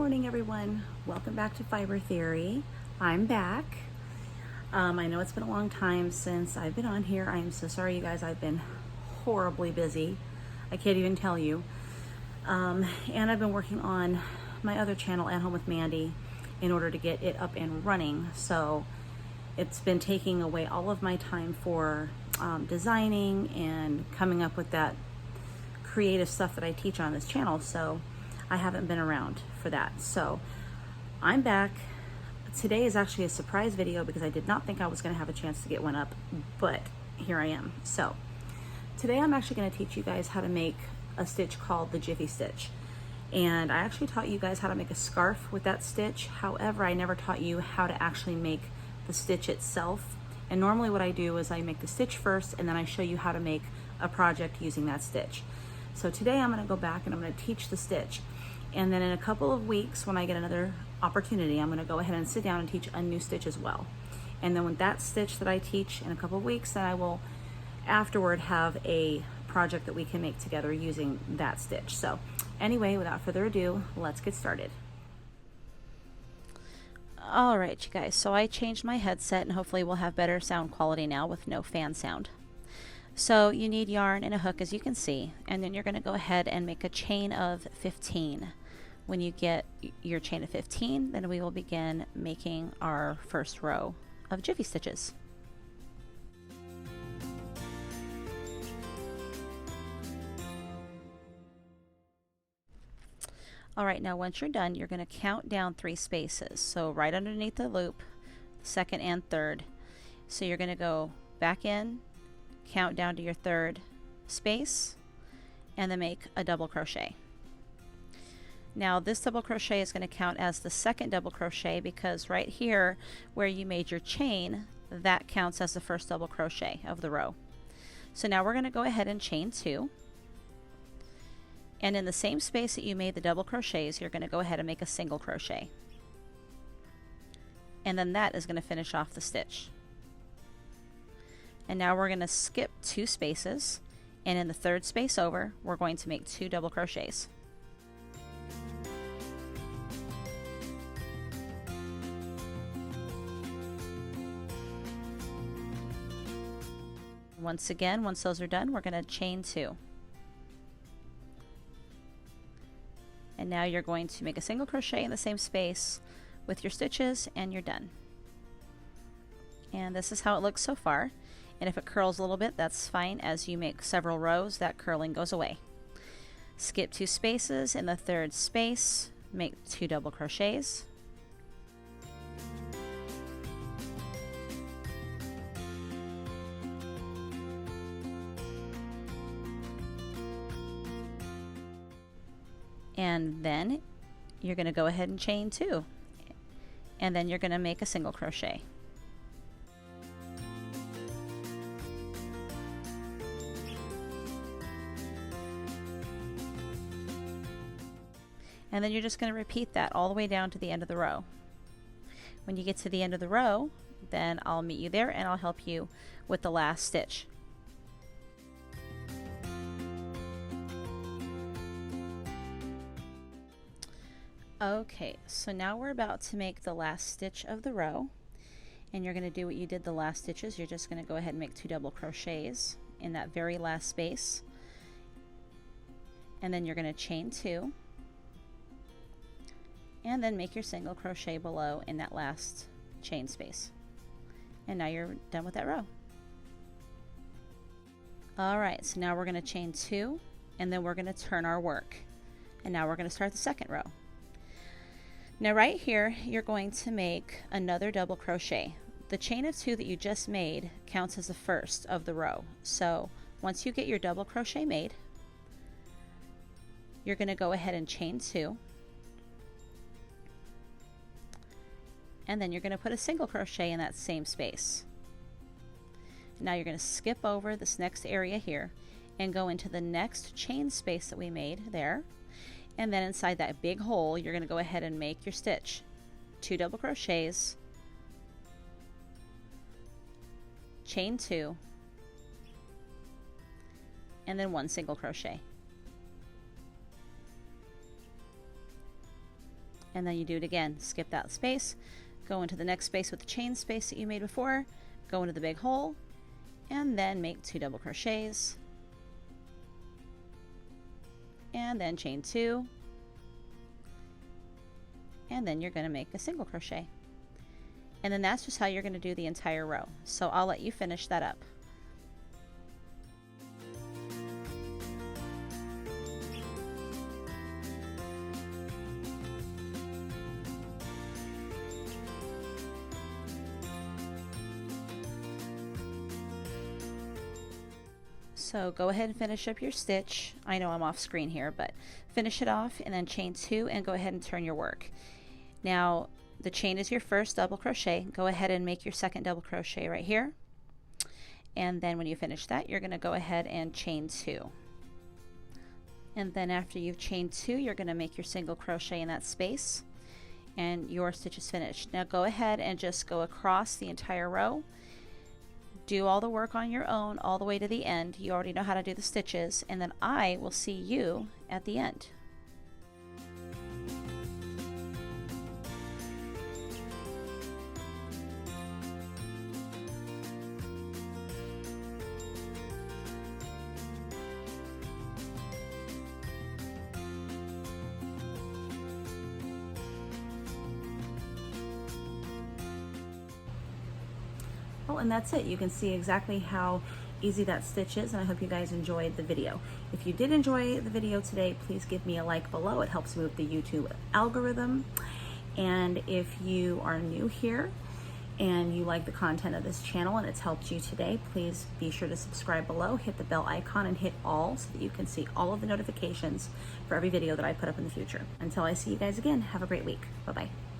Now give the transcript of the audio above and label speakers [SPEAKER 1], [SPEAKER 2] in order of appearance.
[SPEAKER 1] morning, everyone. Welcome back to Fiber Theory. I'm back. I know it's been a long time since I've been on here. I am so sorry, you guys. I've been horribly busy. I can't even tell you. And I've been working on my other channel, At Home with Mandy, in order to get it up and running. So it's been taking away all of my time for designing and coming up with that creative stuff that I teach on this channel. So I haven't been around for that. So I'm back. Today is actually a surprise video because I did not think I was going to have a chance to get one up, but here I am. So today I'm actually going to teach you guys how to make a stitch called the Jiffy Stitch. And I actually taught you guys how to make a scarf with that stitch. However, I never taught you how to actually make the stitch itself. And normally what I do is I make the stitch first and then I show you how to make a project using that stitch. So today I'm going to go back and I'm going to teach the stitch. And then in a couple of weeks, when I get another opportunity, I'm going to go ahead and sit down and teach a new stitch as well. And then with that stitch that I teach in a couple of weeks, then I will afterward have a project that we can make together using that stitch. So anyway, without further ado, let's get started. All right, you guys, so I changed my headset and hopefully we'll have better sound quality now with no fan sound. So you need yarn and a hook, as you can see, and then you're going to go ahead and make a chain of 15. When you get your chain of 15, then we will begin making our first row of Jiffy stitches. All right, now once you're done, you're going to count down 3 spaces. So right underneath the loop, second and third. So you're going to go back in, count down to your 3rd space, and then make a double crochet. Now this double crochet is going to count as the 2nd double crochet because right here where you made your chain, that counts as the 1st double crochet of the row. So now we're going to go ahead and chain 2, and in the same space that you made the double crochets, you're going to go ahead and make a single crochet, and then that is going to finish off the stitch. And now we're going to skip 2 spaces, and in the 3rd space over, we're going to make 2 double crochets. Once again, once those are done, we're going to chain 2. And now you're going to make a single crochet in the same space with your stitches, and you're done. And this is how it looks so far. And if it curls a little bit, that's fine. As you make several rows, that curling goes away. Skip 2 spaces. In the 3rd space, make 2 double crochets. And then you're going to go ahead and chain 2. And then you're going to make a single crochet. And then you're just going to repeat that all the way down to the end of the row. When you get to the end of the row, then I'll meet you there and I'll help you with the last stitch. Okay, so now we're about to make the last stitch of the row, and you're going to do what you did the last stitches. You're just going to go ahead and make 2 double crochets in that very last space, and then you're going to chain 2, and then make your single crochet below in that last chain space. And now you're done with that row. Alright, so now we're going to chain 2, and then we're going to turn our work. And now we're going to start the 2nd row. Now right here, you're going to make another double crochet. The chain of 2 that you just made counts as the 1st of the row. So once you get your double crochet made, you're going to go ahead and chain 2. And then you're going to put a single crochet in that same space. Now you're going to skip over this next area here and go into the next chain space that we made there. And then inside that big hole, you're going to go ahead and make your stitch. 2 double crochets, chain 2, and then 1 single crochet. and then you do it again. Skip that space, go into the next space with the chain space that you made before, go into the big hole, and then make 2 double crochets, and then chain 2, and then you're going to make a single crochet. And then that's just how you're going to do the entire row. So I'll let you finish that up. So go ahead and finish up your stitch. I know I'm off screen here, but finish it off and then chain 2 and go ahead and turn your work. Now the chain is your first double crochet. Go ahead and make your second double crochet right here. And then when you finish that, you're going to go ahead and chain 2. And then after you've chained 2, you're going to make your single crochet in that space and your stitch is finished. Now go ahead and just go across the entire row. Do all the work on your own all the way to the end. You already know how to do the stitches, and then I will see you at the end.
[SPEAKER 2] Oh, and that's it. You can see exactly how easy that stitch is, and I hope you guys enjoyed the video. If you did enjoy the video today, please give me a like below. It helps move the YouTube algorithm. And if you are new here and you like the content of this channel and it's helped you today, please be sure to subscribe below, hit the bell icon and hit all so that you can see all of the notifications for every video that I put up in the future. Until I see you guys again, have a great week. Bye-bye.